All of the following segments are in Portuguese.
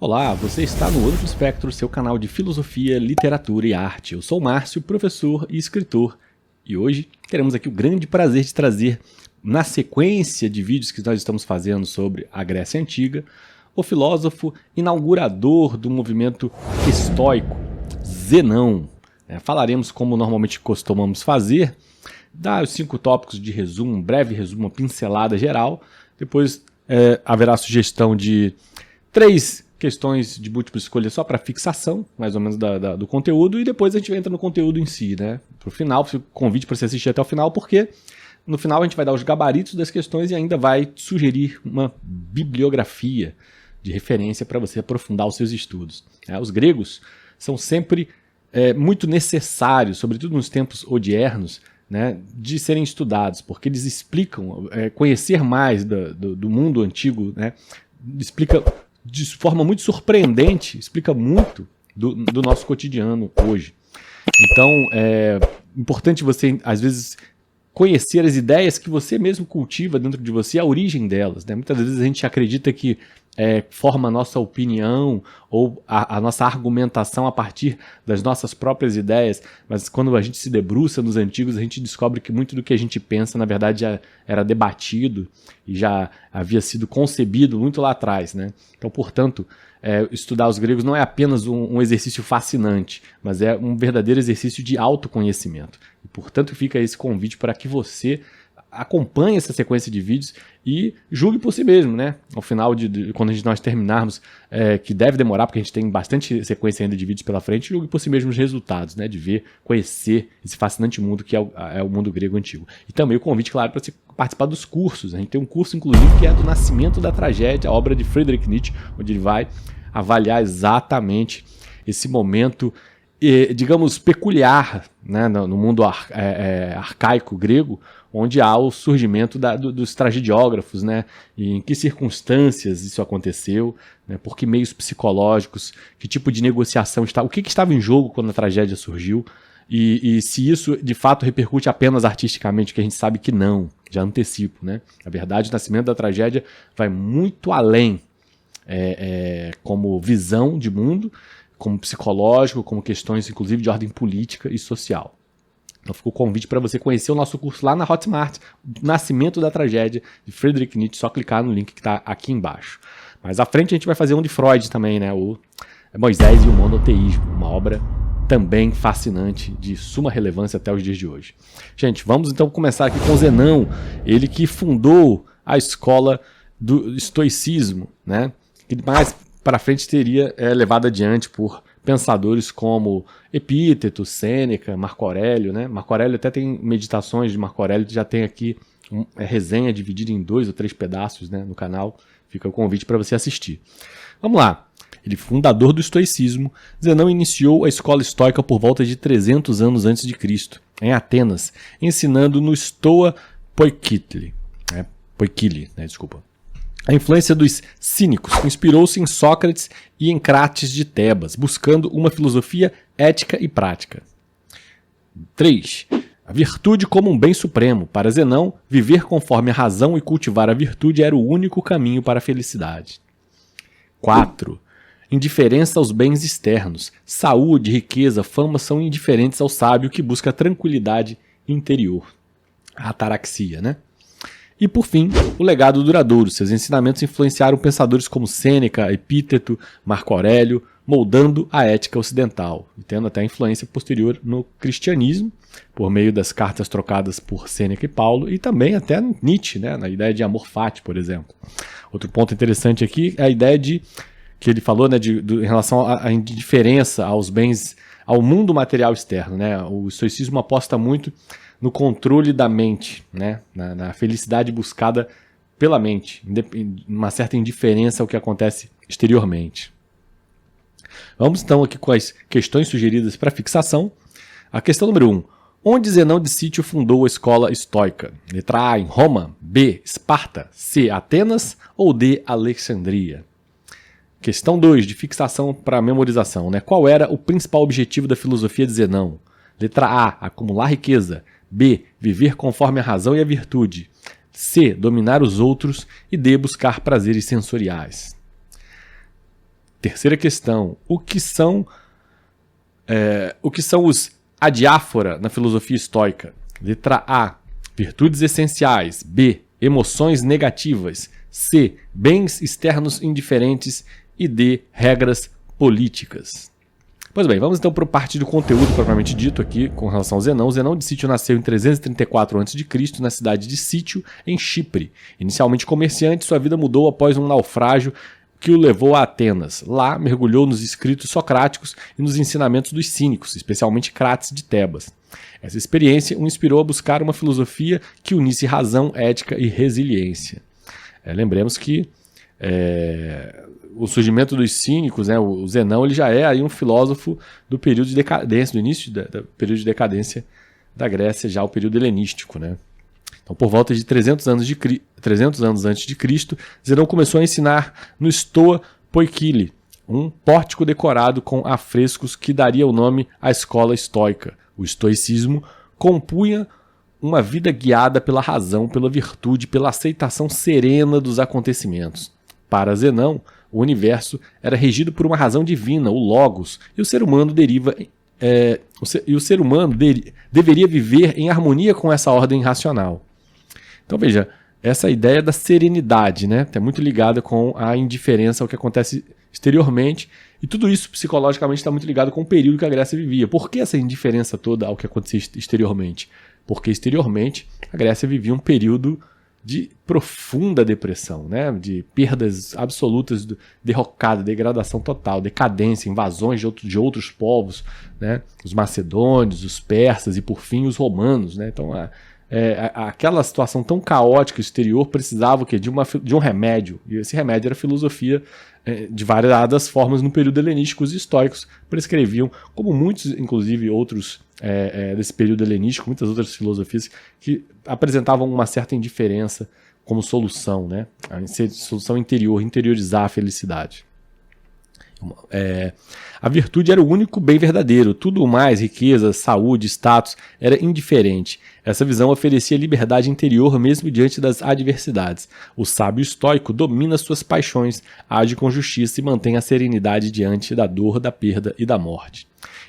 Olá, você está no Outro Espectro, seu canal de filosofia, literatura e arte. Eu sou o Márcio, professor e escritor, e hoje teremos aqui o grande prazer de trazer, na sequência de vídeos que nós estamos fazendo sobre a Grécia Antiga, o filósofo inaugurador do movimento estoico, Zenão. Falaremos como normalmente costumamos fazer, dar os 5 tópicos de resumo, um breve resumo, uma pincelada geral, depois haverá a sugestão de 3 questões de múltipla escolha só para fixação, mais ou menos, do conteúdo, e depois a gente entra no conteúdo em si, né? Para o final, convite para você assistir até o final, porque no final a gente vai dar os gabaritos das questões e ainda vai sugerir uma bibliografia de referência para você aprofundar os seus estudos. Os gregos são sempre muito necessários, sobretudo nos tempos odiernos, né, de serem estudados, porque eles explicam, conhecer mais do mundo antigo, né, explica de forma muito surpreendente, explica muito do nosso cotidiano hoje. Então, é importante você, às vezes, conhecer as ideias que você mesmo cultiva dentro de você, a origem delas, né? Muitas vezes a gente acredita que forma a nossa opinião ou a nossa argumentação a partir das nossas próprias ideias, mas quando a gente se debruça nos antigos, a gente descobre que muito do que a gente pensa, na verdade, já era debatido e já havia sido concebido muito lá atrás, né? Então, portanto, estudar os gregos não é apenas um exercício fascinante, mas é um verdadeiro exercício de autoconhecimento. E, portanto, fica esse convite para que você acompanhe essa sequência de vídeos e julgue por si mesmo, né? Ao final, quando nós terminarmos, que deve demorar, porque a gente tem bastante sequência ainda de vídeos pela frente, julgue por si mesmo os resultados, né? De ver, conhecer esse fascinante mundo que é o mundo grego antigo. E também o convite, claro, para você participar dos cursos. A gente tem um curso, inclusive, que é do Nascimento da Tragédia, a obra de Friedrich Nietzsche, onde ele vai avaliar exatamente esse momento, digamos, peculiar, né, no mundo arcaico grego, onde há o surgimento dos tragediógrafos, né, e em que circunstâncias isso aconteceu, né, por que meios psicológicos, que tipo de negociação o que estava em jogo quando a tragédia surgiu, e se isso de fato repercute apenas artisticamente, que a gente sabe que não, já antecipo, né? Na verdade, o Nascimento da Tragédia vai muito além como visão de mundo, como psicológico, como questões inclusive de ordem política e social. Então fica o convite para você conhecer o nosso curso lá na Hotmart, Nascimento da Tragédia, de Friedrich Nietzsche, só clicar no link que está aqui embaixo. Mais à frente a gente vai fazer um de Freud também, né? O Moisés e o Monoteísmo, uma obra também fascinante, de suma relevância até os dias de hoje. Gente, vamos então começar aqui com Zenão, ele que fundou a escola do estoicismo, né? Que mais para frente teria levado adiante por pensadores como Epíteto, Sêneca, Marco Aurélio, né? Marco Aurélio até tem meditações de Marco Aurélio, já tem aqui resenha dividida em 2 ou 3 pedaços, né, no canal. Fica o convite para você assistir. Vamos lá. Ele, fundador do estoicismo, Zenão iniciou a escola estoica por volta de 300 anos antes de Cristo, em Atenas, ensinando no Stoa Poikile. A influência dos cínicos inspirou-se em Sócrates e em Crates de Tebas, buscando uma filosofia ética e prática. 3. A virtude como um bem supremo. Para Zenão, viver conforme a razão e cultivar a virtude era o único caminho para a felicidade. 4. Indiferença aos bens externos. Saúde, riqueza, fama são indiferentes ao sábio que busca tranquilidade interior. A ataraxia, né? E, por fim, o legado duradouro. Seus ensinamentos influenciaram pensadores como Sêneca, Epíteto, Marco Aurélio, moldando a ética ocidental, e tendo até influência posterior no cristianismo, por meio das cartas trocadas por Sêneca e Paulo, e também até no Nietzsche, né, na ideia de amor fati, por exemplo. Outro ponto interessante aqui é a ideia que ele falou, né, em relação à indiferença aos bens, ao mundo material externo, né? O estoicismo aposta muito no controle da mente, né? Na felicidade buscada pela mente, uma certa indiferença ao que acontece exteriormente. Vamos então aqui com as questões sugeridas para fixação. A questão número 1. Onde Zenão de Cítio fundou a escola estoica? Letra A, em Roma. B, Esparta. C, Atenas. Ou D, Alexandria? Questão 2, de fixação para memorização, né? Qual era o principal objetivo da filosofia de Zenão? Letra A, acumular riqueza. B, viver conforme a razão e a virtude. C, dominar os outros. E D, buscar prazeres sensoriais. Terceira questão, o que são os adiáfora na filosofia estoica? Letra A, virtudes essenciais. B, emoções negativas. C, bens externos indiferentes. E D, regras políticas. Pois bem, vamos então para a parte do conteúdo propriamente dito aqui com relação ao Zenão. Zenão de Sício nasceu em 334 a.C. na cidade de Sício, em Chipre. Inicialmente comerciante, sua vida mudou após um naufrágio que o levou a Atenas. Lá, mergulhou nos escritos socráticos e nos ensinamentos dos cínicos, especialmente Crates de Tebas. Essa experiência o inspirou a buscar uma filosofia que unisse razão, ética e resiliência. Lembremos que o surgimento dos cínicos, né, o Zenão, ele já é aí um filósofo do período de decadência, do início do período de decadência da Grécia, já o período helenístico, né? Então, por volta de 300 anos antes de Cristo, Zenão começou a ensinar no Stoa Poikile, um pórtico decorado com afrescos que daria o nome à escola estoica. O estoicismo compunha uma vida guiada pela razão, pela virtude, pela aceitação serena dos acontecimentos. Para Zenão, o universo era regido por uma razão divina, o Logos, e o ser humano deveria viver em harmonia com essa ordem racional. Então veja, essa ideia da serenidade, né, está muito ligada com a indiferença ao que acontece exteriormente, e tudo isso psicologicamente está muito ligado com o período que a Grécia vivia. Por que essa indiferença toda ao que acontecia exteriormente? Porque exteriormente a Grécia vivia um período de profunda depressão, né, de perdas absolutas, derrocada, degradação total, decadência, invasões de outros povos, né, os macedônios, os persas e por fim os romanos, né. Então aquela situação tão caótica exterior precisava o quê? De um remédio, e esse remédio era a filosofia de variadas formas no período helenístico. Os estoicos prescreviam, como muitos, inclusive outros desse período helenístico, muitas outras filosofias que apresentavam uma certa indiferença como solução, né? A solução interior, interiorizar a felicidade. A virtude era o único bem verdadeiro, tudo mais, riqueza, saúde, status, era indiferente. Essa visão oferecia liberdade interior mesmo diante das adversidades. O sábio estoico domina suas paixões, age com justiça e mantém a serenidade diante da dor, da perda e da morte.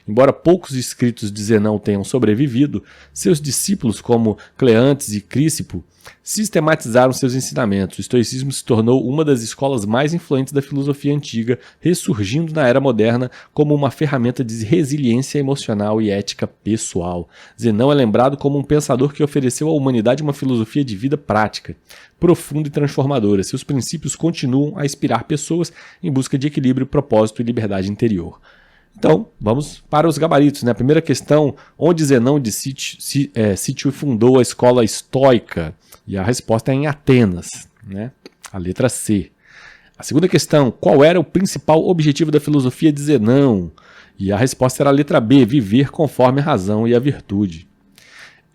Embora poucos escritos de Zenão tenham sobrevivido, seus discípulos como Cleantes e Crícipo sistematizaram seus ensinamentos. O estoicismo se tornou uma das escolas mais influentes da filosofia antiga, ressurgindo na era moderna como uma ferramenta de resiliência emocional e ética pessoal. Zenão é lembrado como um pensador que ofereceu à humanidade uma filosofia de vida prática, profunda e transformadora. Seus princípios continuam a inspirar pessoas em busca de equilíbrio, propósito e liberdade interior. Então, vamos para os gabaritos, né? A primeira questão, onde Zenão de Sício fundou a escola estoica? E a resposta é em Atenas, né? A letra C. A segunda questão, qual era o principal objetivo da filosofia de Zenão? E a resposta era a letra B, viver conforme a razão e a virtude.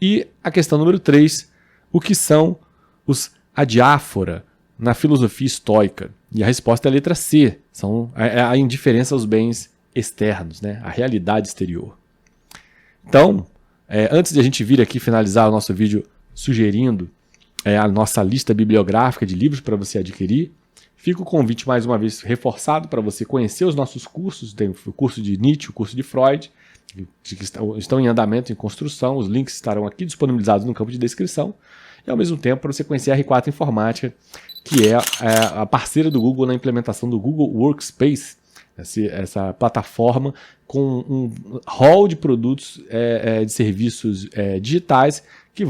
E a questão número 3, o que são os adiáfora na filosofia estoica? E a resposta é a letra C, são a indiferença aos bens externos, né? A realidade exterior. Então, antes de a gente vir aqui finalizar o nosso vídeo sugerindo a nossa lista bibliográfica de livros para você adquirir, fica o convite mais uma vez reforçado para você conhecer os nossos cursos. Tem o curso de Nietzsche, o curso de Freud, que estão em andamento, em construção. Os links estarão aqui disponibilizados no campo de descrição. E ao mesmo tempo para você conhecer a R4 Informática, que é a parceira do Google na implementação do Google Workspace, essa plataforma com um hall de produtos de serviços digitais que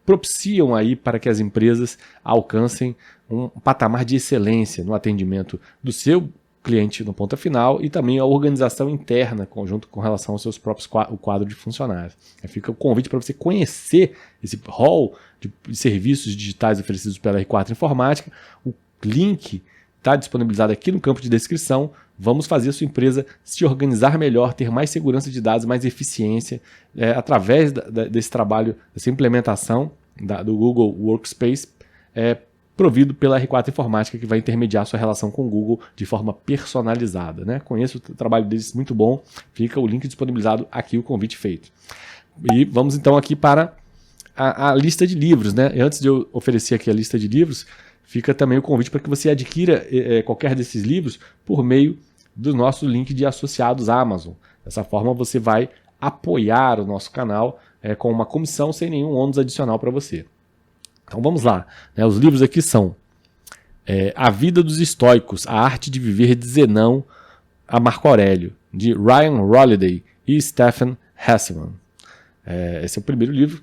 propiciam aí para que as empresas alcancem um patamar de excelência no atendimento do seu cliente no ponta final e também a organização interna conjunto com relação aos seus próprios quadro de funcionários. Fica o convite para você conhecer esse hall de serviços digitais oferecidos pela R4 Informática. O link está disponibilizado aqui no campo de descrição. Vamos fazer a sua empresa se organizar melhor, ter mais segurança de dados, mais eficiência, através desse trabalho, dessa implementação do Google Workspace, provido pela R4 Informática, que vai intermediar sua relação com o Google de forma personalizada, né? Conheço o trabalho deles, muito bom. Fica o link disponibilizado aqui, o convite feito. E vamos então aqui para a lista de livros, né? E antes de eu oferecer aqui a lista de livros, fica também o convite para que você adquira qualquer desses livros por meio do nosso link de associados à Amazon. Dessa forma você vai apoiar o nosso canal com uma comissão sem nenhum ônus adicional para você. Então vamos lá. Os livros aqui são A Vida dos Estoicos, A Arte de Viver de Zenão a Marco Aurélio, de Ryan Holiday e Stephen Hesseman. Esse é o primeiro livro.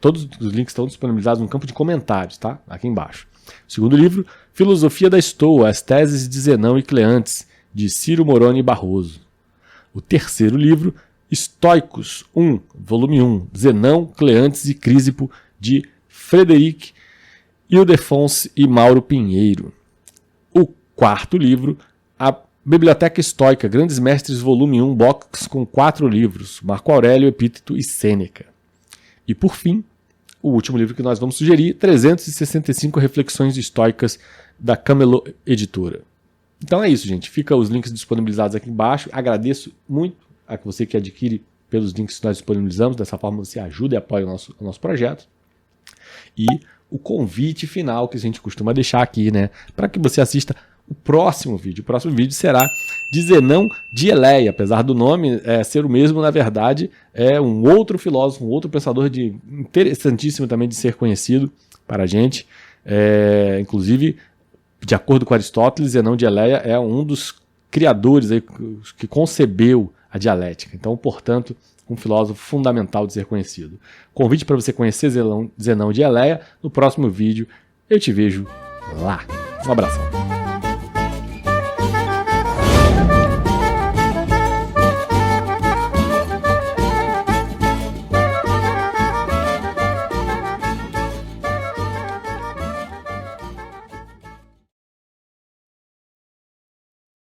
Todos os links estão disponibilizados no campo de comentários, tá? Aqui embaixo. O segundo livro, Filosofia da Estoa, As Teses de Zenão e Cleantes, de Ciro Moroni Barroso. O terceiro livro, Estoicos 1, volume 1, Zenão, Cleantes e Crísipo, de Frederic Ildefonse e Mauro Pinheiro. O quarto livro, A Biblioteca Estoica, Grandes Mestres, volume 1, box com 4 livros, Marco Aurélio, Epíteto e Sêneca. E por fim, o último livro que nós vamos sugerir, 365 Reflexões Estoicas, da Camelot Editora. Então é isso, gente. Fica os links disponibilizados aqui embaixo. Agradeço muito a você que adquire pelos links que nós disponibilizamos. Dessa forma você ajuda e apoia o nosso projeto. E o convite final que a gente costuma deixar aqui, para que você assista o próximo vídeo. O próximo vídeo será de Zenão de Eleia. Apesar do nome ser o mesmo, na verdade, é um outro filósofo, um outro pensador interessantíssimo também de ser conhecido para a gente. Inclusive, de acordo com Aristóteles, Zenão de Eleia é um dos criadores que concebeu a dialética. Então, portanto, um filósofo fundamental de ser conhecido. Convite para você conhecer Zenão de Eleia. No próximo vídeo, eu te vejo lá. Um abração.